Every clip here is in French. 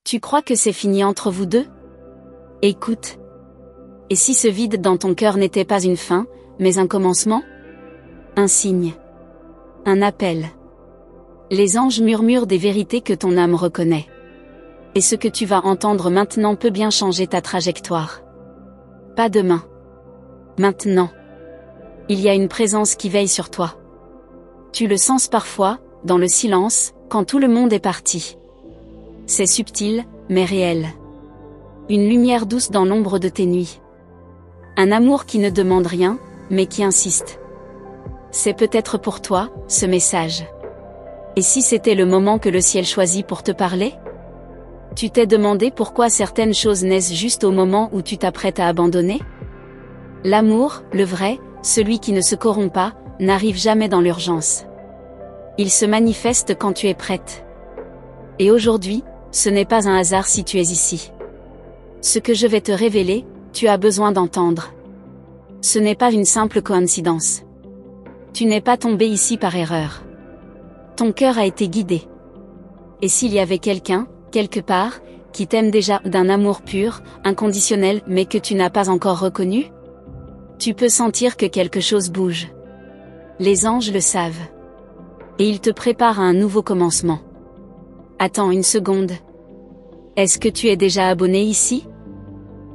Tu crois que c'est fini entre vous deux? Écoute. Et si ce vide dans ton cœur n'était pas une fin, mais un commencement? Un signe. Un appel. Les anges murmurent des vérités que ton âme reconnaît. Et ce que tu vas entendre maintenant peut bien changer ta trajectoire. Pas demain. Maintenant. Il y a une présence qui veille sur toi. Tu le sens parfois, dans le silence, quand tout le monde est parti. C'est subtil, mais réel. Une lumière douce dans l'ombre de tes nuits. Un amour qui ne demande rien, mais qui insiste. C'est peut-être pour toi, ce message. Et si c'était le moment que le ciel choisit pour te parler? Tu t'es demandé pourquoi certaines choses naissent juste au moment où tu t'apprêtes à abandonner? L'amour, le vrai, celui qui ne se corrompt pas, n'arrive jamais dans l'urgence. Il se manifeste quand tu es prête. Et aujourd'hui, ce n'est pas un hasard si tu es ici. Ce que je vais te révéler, tu as besoin d'entendre. Ce n'est pas une simple coïncidence. Tu n'es pas tombé ici par erreur. Ton cœur a été guidé. Et s'il y avait quelqu'un, quelque part, qui t'aime déjà d'un amour pur, inconditionnel mais que tu n'as pas encore reconnu? Tu peux sentir que quelque chose bouge. Les anges le savent. Et ils te préparent à un nouveau commencement. Attends une seconde. Est-ce que tu es déjà abonné ici?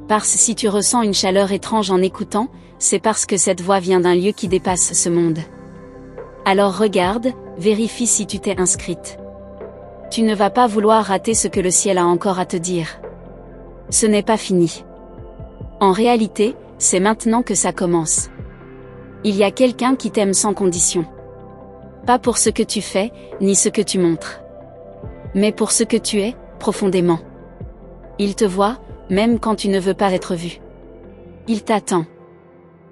Parce si tu ressens une chaleur étrange en écoutant, c'est parce que cette voix vient d'un lieu qui dépasse ce monde. Alors regarde, vérifie si tu t'es inscrite. Tu ne vas pas vouloir rater ce que le ciel a encore à te dire. Ce n'est pas fini. En réalité, c'est maintenant que ça commence. Il y a quelqu'un qui t'aime sans condition. Pas pour ce que tu fais, ni ce que tu montres. Mais pour ce que tu es, profondément. Il te voit, même quand tu ne veux pas être vu. Il t'attend.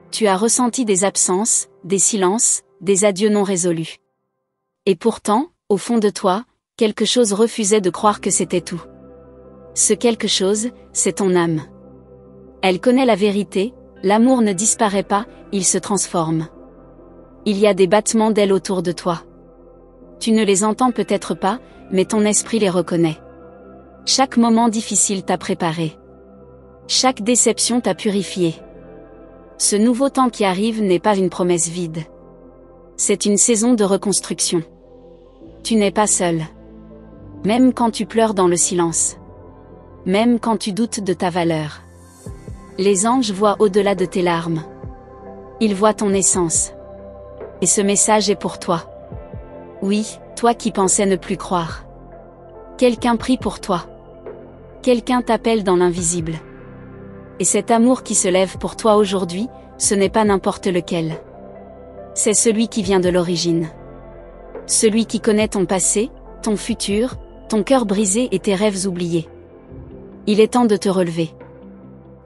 Tu as ressenti des absences, des silences, des adieux non résolus. Et pourtant, au fond de toi, quelque chose refusait de croire que c'était tout. Ce quelque chose, c'est ton âme. Elle connaît la vérité, l'amour ne disparaît pas, il se transforme. Il y a des battements d'ailes autour de toi. Tu ne les entends peut-être pas, mais ton esprit les reconnaît. Chaque moment difficile t'a préparé. Chaque déception t'a purifié. Ce nouveau temps qui arrive n'est pas une promesse vide. C'est une saison de reconstruction. Tu n'es pas seul. Même quand tu pleures dans le silence. Même quand tu doutes de ta valeur. Les anges voient au-delà de tes larmes. Ils voient ton essence. Et ce message est pour toi. Oui, toi qui pensais ne plus croire. Quelqu'un prie pour toi. Quelqu'un t'appelle dans l'invisible. Et cet amour qui se lève pour toi aujourd'hui, ce n'est pas n'importe lequel. C'est celui qui vient de l'origine. Celui qui connaît ton passé, ton futur, ton cœur brisé et tes rêves oubliés. Il est temps de te relever.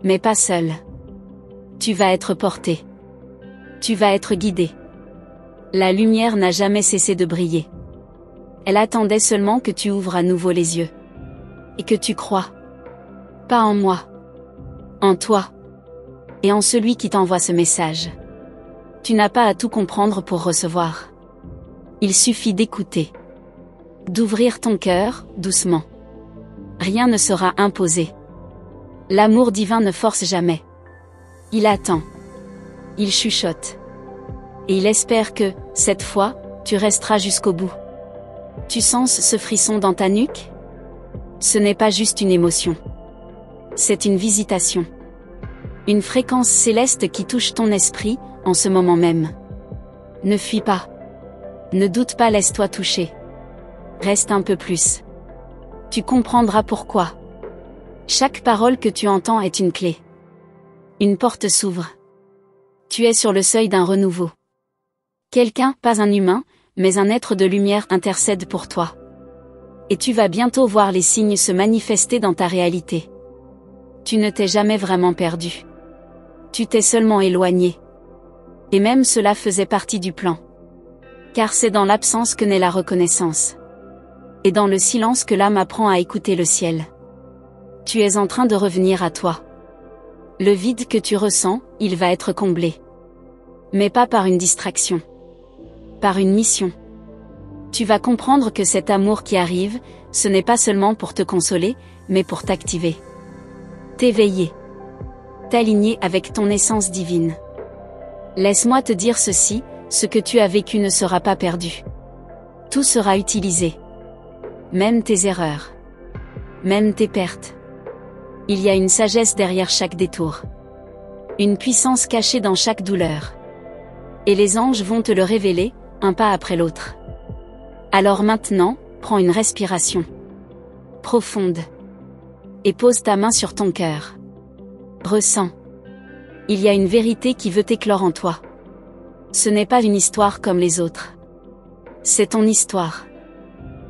Mais pas seul. Tu vas être porté. Tu vas être guidé. La lumière n'a jamais cessé de briller. Elle attendait seulement que tu ouvres à nouveau les yeux. Et que tu crois. Pas en moi. En toi. Et en celui qui t'envoie ce message. Tu n'as pas à tout comprendre pour recevoir. Il suffit d'écouter. D'ouvrir ton cœur, doucement. Rien ne sera imposé. L'amour divin ne force jamais. Il attend. Il chuchote. Et il espère que, cette fois, tu resteras jusqu'au bout. Tu sens ce frisson dans ta nuque? Ce n'est pas juste une émotion. C'est une visitation. Une fréquence céleste qui touche ton esprit, en ce moment même. Ne fuis pas. Ne doute pas, laisse-toi toucher. Reste un peu plus. Tu comprendras pourquoi. Chaque parole que tu entends est une clé. Une porte s'ouvre. Tu es sur le seuil d'un renouveau. Quelqu'un, pas un humain, mais un être de lumière intercède pour toi. Et tu vas bientôt voir les signes se manifester dans ta réalité. Tu ne t'es jamais vraiment perdu. Tu t'es seulement éloigné. Et même cela faisait partie du plan. Car c'est dans l'absence que naît la reconnaissance. Et dans le silence que l'âme apprend à écouter le ciel. Tu es en train de revenir à toi. Le vide que tu ressens, il va être comblé. Mais pas par une distraction. Par une mission. Tu vas comprendre que cet amour qui arrive, ce n'est pas seulement pour te consoler, mais pour t'activer. T'éveiller. T'aligner avec ton essence divine. Laisse-moi te dire ceci, ce que tu as vécu ne sera pas perdu. Tout sera utilisé. Même tes erreurs. Même tes pertes. Il y a une sagesse derrière chaque détour. Une puissance cachée dans chaque douleur. Et les anges vont te le révéler, un pas après l'autre. Alors maintenant, prends une respiration profonde. Et pose ta main sur ton cœur. Ressens. Il y a une vérité qui veut éclore en toi. Ce n'est pas une histoire comme les autres. C'est ton histoire.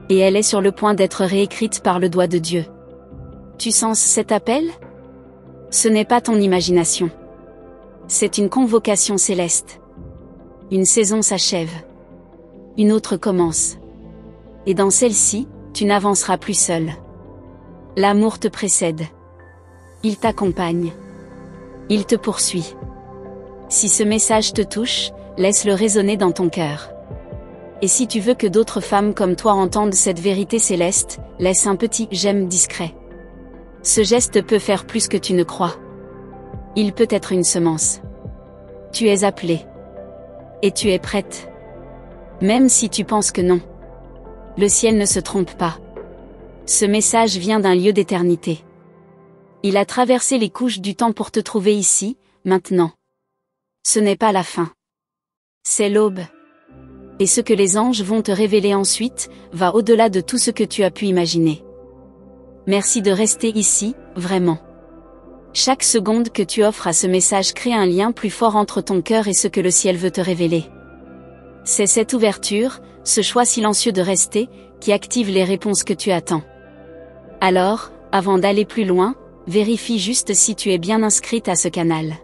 Et elle est sur le point d'être réécrite par le doigt de Dieu. Tu sens cet appel? Ce n'est pas ton imagination. C'est une convocation céleste. Une saison s'achève. Une autre commence. Et dans celle-ci, tu n'avanceras plus seul. L'amour te précède. Il t'accompagne. Il te poursuit. Si ce message te touche, laisse-le résonner dans ton cœur. Et si tu veux que d'autres femmes comme toi entendent cette vérité céleste, laisse un petit « j'aime » discret. Ce geste peut faire plus que tu ne crois. Il peut être une semence. Tu es appelée. Et tu es prête. Même si tu penses que non. Le ciel ne se trompe pas. Ce message vient d'un lieu d'éternité. Il a traversé les couches du temps pour te trouver ici, maintenant. Ce n'est pas la fin. C'est l'aube. Et ce que les anges vont te révéler ensuite, va au-delà de tout ce que tu as pu imaginer. Merci de rester ici, vraiment. Chaque seconde que tu offres à ce message crée un lien plus fort entre ton cœur et ce que le ciel veut te révéler. C'est cette ouverture, ce choix silencieux de rester, qui active les réponses que tu attends. Alors, avant d'aller plus loin, vérifie juste si tu es bien inscrite à ce canal.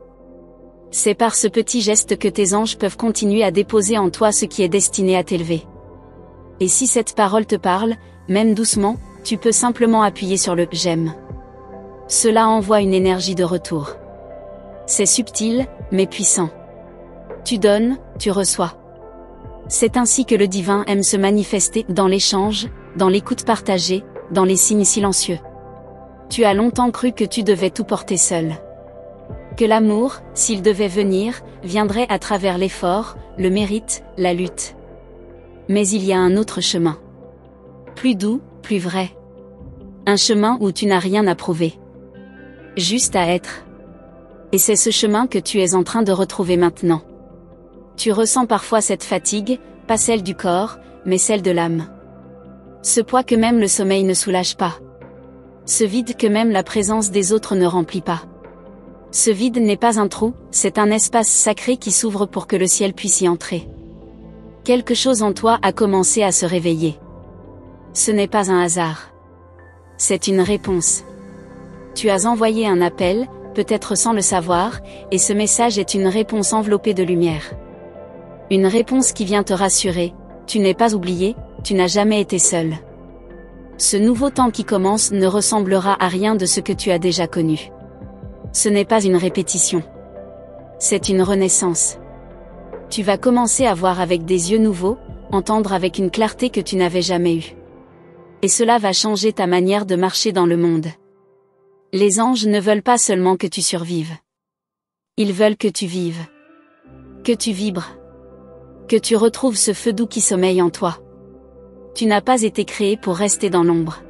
C'est par ce petit geste que tes anges peuvent continuer à déposer en toi ce qui est destiné à t'élever. Et si cette parole te parle, même doucement, tu peux simplement appuyer sur le « j'aime ». Cela envoie une énergie de retour. C'est subtil, mais puissant. Tu donnes, tu reçois. C'est ainsi que le divin aime se manifester dans l'échange, dans l'écoute partagée, dans les signes silencieux. Tu as longtemps cru que tu devais tout porter seul. Que l'amour, s'il devait venir, viendrait à travers l'effort, le mérite, la lutte. Mais il y a un autre chemin. Plus doux, plus vrai. Un chemin où tu n'as rien à prouver. Juste à être. Et c'est ce chemin que tu es en train de retrouver maintenant. Tu ressens parfois cette fatigue, pas celle du corps, mais celle de l'âme. Ce poids que même le sommeil ne soulage pas. Ce vide que même la présence des autres ne remplit pas. Ce vide n'est pas un trou, c'est un espace sacré qui s'ouvre pour que le ciel puisse y entrer. Quelque chose en toi a commencé à se réveiller. Ce n'est pas un hasard. C'est une réponse. Tu as envoyé un appel, peut-être sans le savoir, et ce message est une réponse enveloppée de lumière. Une réponse qui vient te rassurer, tu n'es pas oublié, tu n'as jamais été seul. Ce nouveau temps qui commence ne ressemblera à rien de ce que tu as déjà connu. Ce n'est pas une répétition. C'est une renaissance. Tu vas commencer à voir avec des yeux nouveaux, entendre avec une clarté que tu n'avais jamais eue. Et cela va changer ta manière de marcher dans le monde. Les anges ne veulent pas seulement que tu survives. Ils veulent que tu vives. Que tu vibres. Que tu retrouves ce feu doux qui sommeille en toi. Tu n'as pas été créé pour rester dans l'ombre.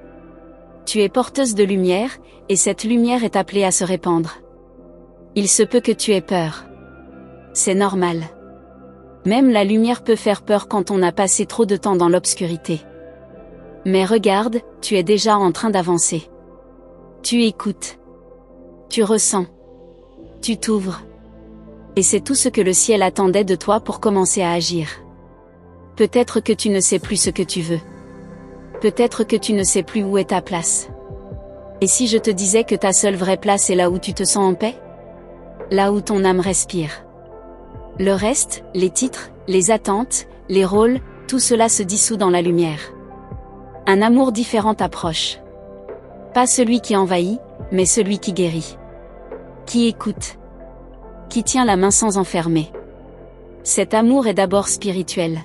Tu es porteuse de lumière, et cette lumière est appelée à se répandre. Il se peut que tu aies peur. C'est normal. Même la lumière peut faire peur quand on a passé trop de temps dans l'obscurité. Mais regarde, tu es déjà en train d'avancer. Tu écoutes. Tu ressens. Tu t'ouvres. Et c'est tout ce que le ciel attendait de toi pour commencer à agir. Peut-être que tu ne sais plus ce que tu veux. Peut-être que tu ne sais plus où est ta place. Et si je te disais que ta seule vraie place est là où tu te sens en paix? Là où ton âme respire. Le reste, les titres, les attentes, les rôles, tout cela se dissout dans la lumière. Un amour différent t'approche. Pas celui qui envahit, mais celui qui guérit. Qui écoute. Qui tient la main sans enfermer. Cet amour est d'abord spirituel.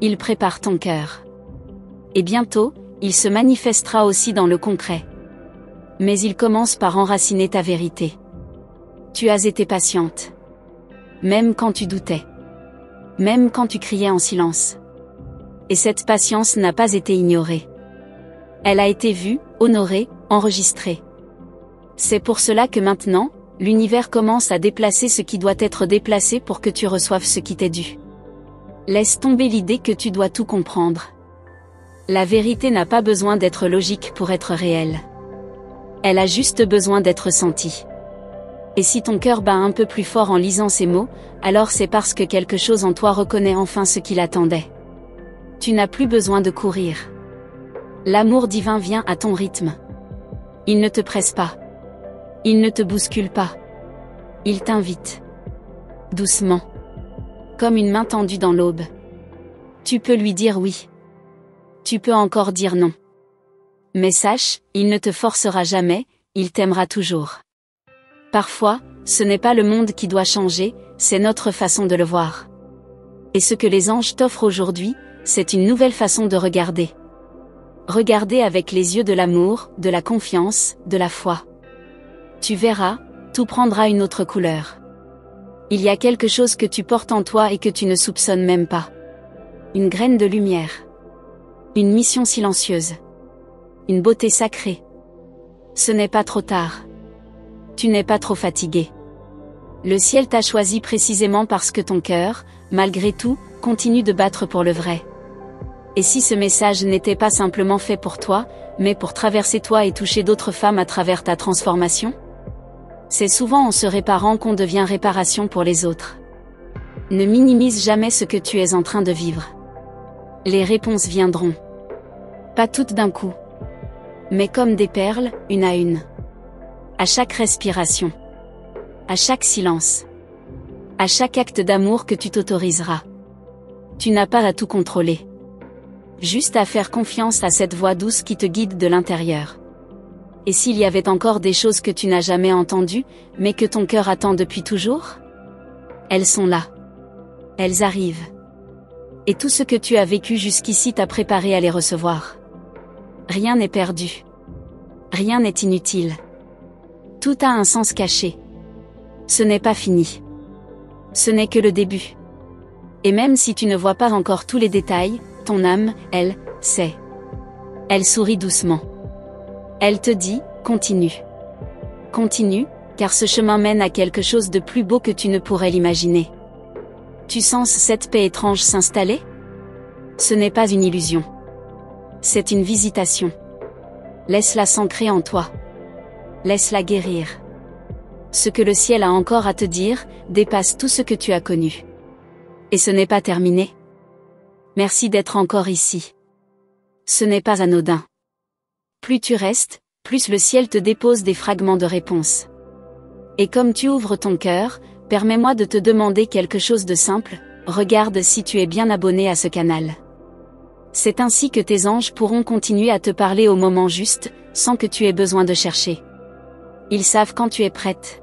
Il prépare ton cœur. Et bientôt, il se manifestera aussi dans le concret. Mais il commence par enraciner ta vérité. Tu as été patiente. Même quand tu doutais. Même quand tu criais en silence. Et cette patience n'a pas été ignorée. Elle a été vue, honorée, enregistrée. C'est pour cela que maintenant, l'univers commence à déplacer ce qui doit être déplacé pour que tu reçoives ce qui t'est dû. Laisse tomber l'idée que tu dois tout comprendre. La vérité n'a pas besoin d'être logique pour être réelle. Elle a juste besoin d'être sentie. Et si ton cœur bat un peu plus fort en lisant ces mots, alors c'est parce que quelque chose en toi reconnaît enfin ce qu'il attendait. Tu n'as plus besoin de courir. L'amour divin vient à ton rythme. Il ne te presse pas. Il ne te bouscule pas. Il t'invite. Doucement. Comme une main tendue dans l'aube. Tu peux lui dire oui. Tu peux encore dire non. Mais sache, il ne te forcera jamais, il t'aimera toujours. Parfois, ce n'est pas le monde qui doit changer, c'est notre façon de le voir. Et ce que les anges t'offrent aujourd'hui, c'est une nouvelle façon de regarder. Regarder avec les yeux de l'amour, de la confiance, de la foi. Tu verras, tout prendra une autre couleur. Il y a quelque chose que tu portes en toi et que tu ne soupçonnes même pas. Une graine de lumière. Une mission silencieuse. Une beauté sacrée. Ce n'est pas trop tard. Tu n'es pas trop fatigué. Le ciel t'a choisi précisément parce que ton cœur, malgré tout, continue de battre pour le vrai. Et si ce message n'était pas simplement fait pour toi, mais pour traverser toi et toucher d'autres femmes à travers ta transformation? C'est souvent en se réparant qu'on devient réparation pour les autres. Ne minimise jamais ce que tu es en train de vivre. Les réponses viendront. Pas toutes d'un coup. Mais comme des perles, une à une. À chaque respiration. À chaque silence. À chaque acte d'amour que tu t'autoriseras. Tu n'as pas à tout contrôler. Juste à faire confiance à cette voix douce qui te guide de l'intérieur. Et s'il y avait encore des choses que tu n'as jamais entendues, mais que ton cœur attend depuis toujours? Elles sont là. Elles arrivent. Et tout ce que tu as vécu jusqu'ici t'a préparé à les recevoir. Rien n'est perdu. Rien n'est inutile. Tout a un sens caché. Ce n'est pas fini. Ce n'est que le début. Et même si tu ne vois pas encore tous les détails, ton âme, elle, sait. Elle sourit doucement. Elle te dit, continue. Continue, car ce chemin mène à quelque chose de plus beau que tu ne pourrais l'imaginer. Tu sens cette paix étrange s'installer? Ce n'est pas une illusion. C'est une visitation. Laisse-la s'ancrer en toi. Laisse-la guérir. Ce que le ciel a encore à te dire, dépasse tout ce que tu as connu. Et ce n'est pas terminé. Merci d'être encore ici. Ce n'est pas anodin. Plus tu restes, plus le ciel te dépose des fragments de réponse. Et comme tu ouvres ton cœur, permets-moi de te demander quelque chose de simple, regarde si tu es bien abonné à ce canal. C'est ainsi que tes anges pourront continuer à te parler au moment juste, sans que tu aies besoin de chercher. Ils savent quand tu es prête.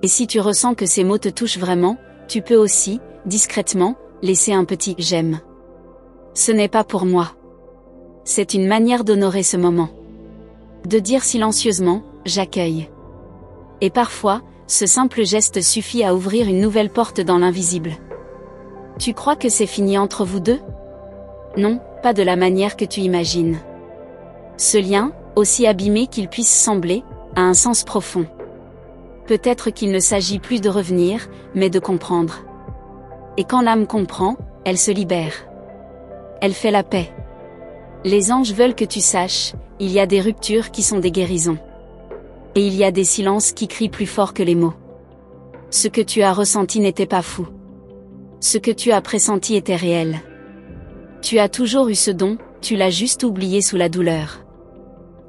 Et si tu ressens que ces mots te touchent vraiment, tu peux aussi, discrètement, laisser un petit « j'aime ». Ce n'est pas pour moi. C'est une manière d'honorer ce moment. De dire silencieusement « j'accueille ». Et parfois, ce simple geste suffit à ouvrir une nouvelle porte dans l'invisible. Tu crois que c'est fini entre vous deux? Non, pas de la manière que tu imagines. Ce lien, aussi abîmé qu'il puisse sembler, a un sens profond. Peut-être qu'il ne s'agit plus de revenir, mais de comprendre. Et quand l'âme comprend, elle se libère. Elle fait la paix. Les anges veulent que tu saches, il y a des ruptures qui sont des guérisons. Et il y a des silences qui crient plus fort que les mots. Ce que tu as ressenti n'était pas fou. Ce que tu as pressenti était réel. Tu as toujours eu ce don, tu l'as juste oublié sous la douleur.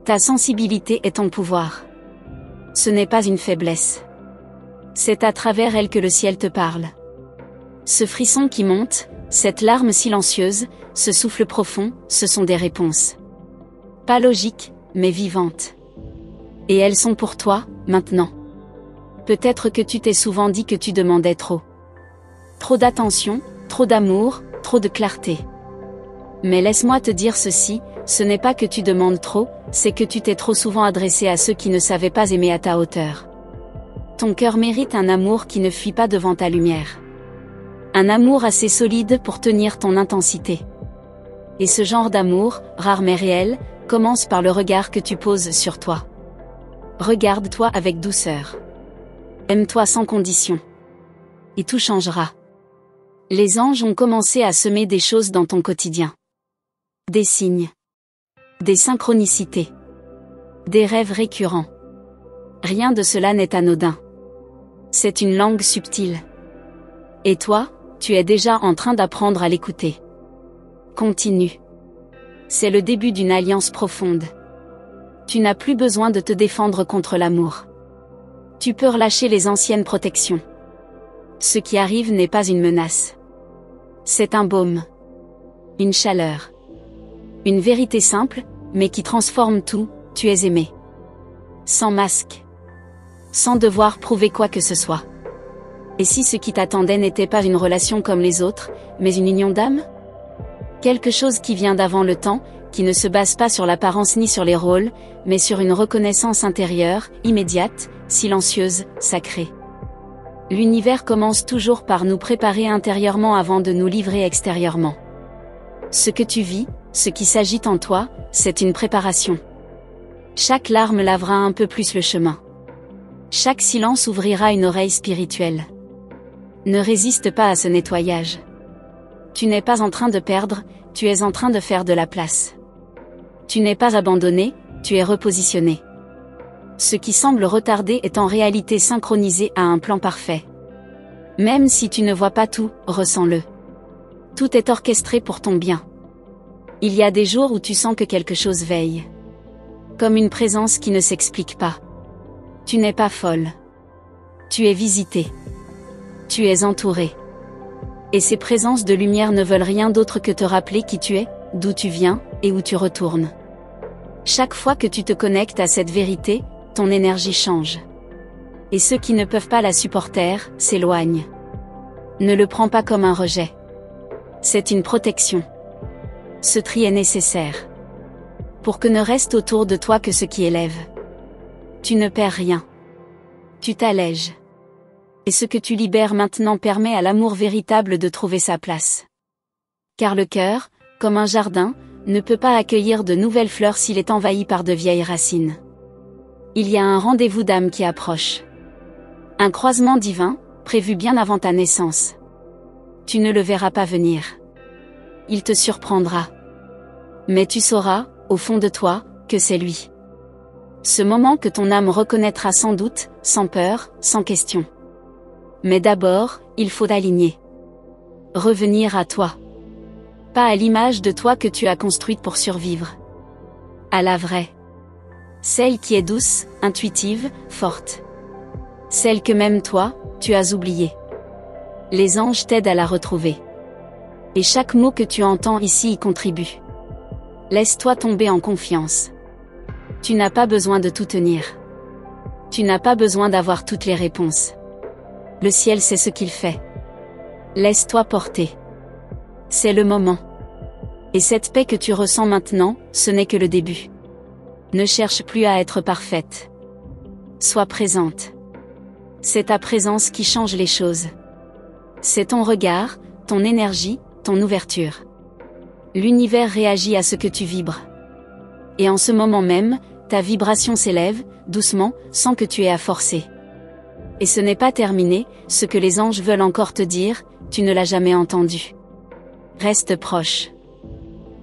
Ta sensibilité est ton pouvoir. Ce n'est pas une faiblesse. C'est à travers elle que le ciel te parle. Ce frisson qui monte, cette larme silencieuse, ce souffle profond, ce sont des réponses. Pas logiques, mais vivantes. Et elles sont pour toi, maintenant. Peut-être que tu t'es souvent dit que tu demandais trop. Trop d'attention, trop d'amour, trop de clarté. Mais laisse-moi te dire ceci, ce n'est pas que tu demandes trop, c'est que tu t'es trop souvent adressé à ceux qui ne savaient pas aimer à ta hauteur. Ton cœur mérite un amour qui ne fuit pas devant ta lumière. Un amour assez solide pour tenir ton intensité. Et ce genre d'amour, rare mais réel, commence par le regard que tu poses sur toi. Regarde-toi avec douceur. Aime-toi sans condition. Et tout changera. Les anges ont commencé à semer des choses dans ton quotidien. Des signes. Des synchronicités. Des rêves récurrents. Rien de cela n'est anodin. C'est une langue subtile. Et toi, tu es déjà en train d'apprendre à l'écouter. Continue. C'est le début d'une alliance profonde. Tu n'as plus besoin de te défendre contre l'amour. Tu peux relâcher les anciennes protections. Ce qui arrive n'est pas une menace. C'est un baume. Une chaleur. Une vérité simple, mais qui transforme tout, tu es aimé. Sans masque. Sans devoir prouver quoi que ce soit. Et si ce qui t'attendait n'était pas une relation comme les autres, mais une union d'âme ? Quelque chose qui vient d'avant le temps, qui ne se base pas sur l'apparence ni sur les rôles, mais sur une reconnaissance intérieure, immédiate, silencieuse, sacrée. L'univers commence toujours par nous préparer intérieurement avant de nous livrer extérieurement. Ce que tu vis, ce qui s'agite en toi, c'est une préparation. Chaque larme lavera un peu plus le chemin. Chaque silence ouvrira une oreille spirituelle. Ne résiste pas à ce nettoyage. Tu n'es pas en train de perdre, tu es en train de faire de la place. Tu n'es pas abandonné, tu es repositionné. Ce qui semble retardé est en réalité synchronisé à un plan parfait. Même si tu ne vois pas tout, ressens-le. Tout est orchestré pour ton bien. Il y a des jours où tu sens que quelque chose veille. Comme une présence qui ne s'explique pas. Tu n'es pas folle. Tu es visité. Tu es entouré. Et ces présences de lumière ne veulent rien d'autre que te rappeler qui tu es, d'où tu viens, et où tu retournes. Chaque fois que tu te connectes à cette vérité, ton énergie change. Et ceux qui ne peuvent pas la supporter, s'éloignent. Ne le prends pas comme un rejet. C'est une protection. Ce tri est nécessaire. Pour que ne reste autour de toi que ce qui élève. Tu ne perds rien. Tu t'allèges. Et ce que tu libères maintenant permet à l'amour véritable de trouver sa place. Car le cœur, comme un jardin, ne peut pas accueillir de nouvelles fleurs s'il est envahi par de vieilles racines. Il y a un rendez-vous d'âme qui approche. Un croisement divin, prévu bien avant ta naissance. Tu ne le verras pas venir. Il te surprendra. Mais tu sauras, au fond de toi, que c'est lui. Ce moment que ton âme reconnaîtra sans doute, sans peur, sans question. Mais d'abord, il faut t'aligner. Revenir à toi. Pas à l'image de toi que tu as construite pour survivre. À la vraie. Celle qui est douce, intuitive, forte. Celle que même toi, tu as oubliée. Les anges t'aident à la retrouver. Et chaque mot que tu entends ici y contribue. Laisse-toi tomber en confiance. Tu n'as pas besoin de tout tenir. Tu n'as pas besoin d'avoir toutes les réponses. Le ciel sait ce qu'il fait. Laisse-toi porter. C'est le moment. Et cette paix que tu ressens maintenant, ce n'est que le début. Ne cherche plus à être parfaite. Sois présente. C'est ta présence qui change les choses. C'est ton regard, ton énergie, ton ouverture. L'univers réagit à ce que tu vibres. Et en ce moment même, ta vibration s'élève, doucement, sans que tu aies à forcer. Et ce n'est pas terminé, ce que les anges veulent encore te dire, tu ne l'as jamais entendu. Reste proche.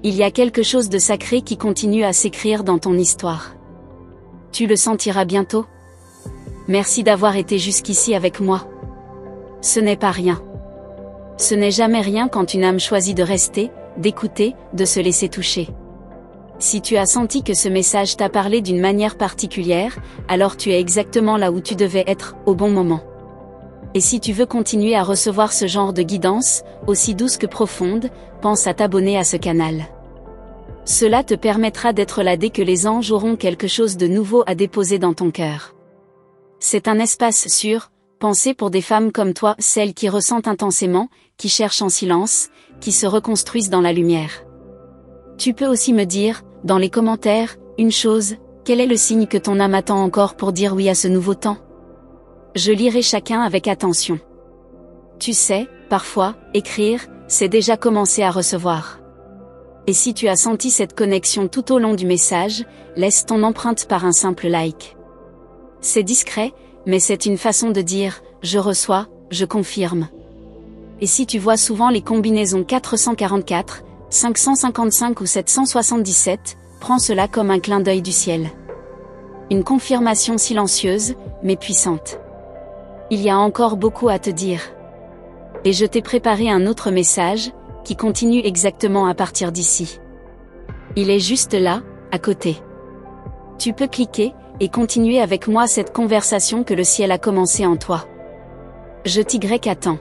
Il y a quelque chose de sacré qui continue à s'écrire dans ton histoire. Tu le sentiras bientôt. Merci d'avoir été jusqu'ici avec moi. Ce n'est pas rien. Ce n'est jamais rien quand une âme choisit de rester, d'écouter, de se laisser toucher. Si tu as senti que ce message t'a parlé d'une manière particulière, alors tu es exactement là où tu devais être, au bon moment. Et si tu veux continuer à recevoir ce genre de guidance, aussi douce que profonde, pense à t'abonner à ce canal. Cela te permettra d'être là dès que les anges auront quelque chose de nouveau à déposer dans ton cœur. C'est un espace sûr, pensé pour des femmes comme toi, celles qui ressentent intensément, qui cherchent en silence, qui se reconstruisent dans la lumière. Tu peux aussi me dire, dans les commentaires, une chose, quel est le signe que ton âme attend encore pour dire oui à ce nouveau temps? Je lirai chacun avec attention. Tu sais, parfois, écrire, c'est déjà commencer à recevoir. Et si tu as senti cette connexion tout au long du message, laisse ton empreinte par un simple like. C'est discret, mais c'est une façon de dire « je reçois, je confirme ». Et si tu vois souvent les combinaisons 444, 555 ou 777, prends cela comme un clin d'œil du ciel. Une confirmation silencieuse, mais puissante. Il y a encore beaucoup à te dire. Et je t'ai préparé un autre message, qui continue exactement à partir d'ici. Il est juste là, à côté. Tu peux cliquer, et continuer avec moi cette conversation que le ciel a commencé en toi. Je t'y attends.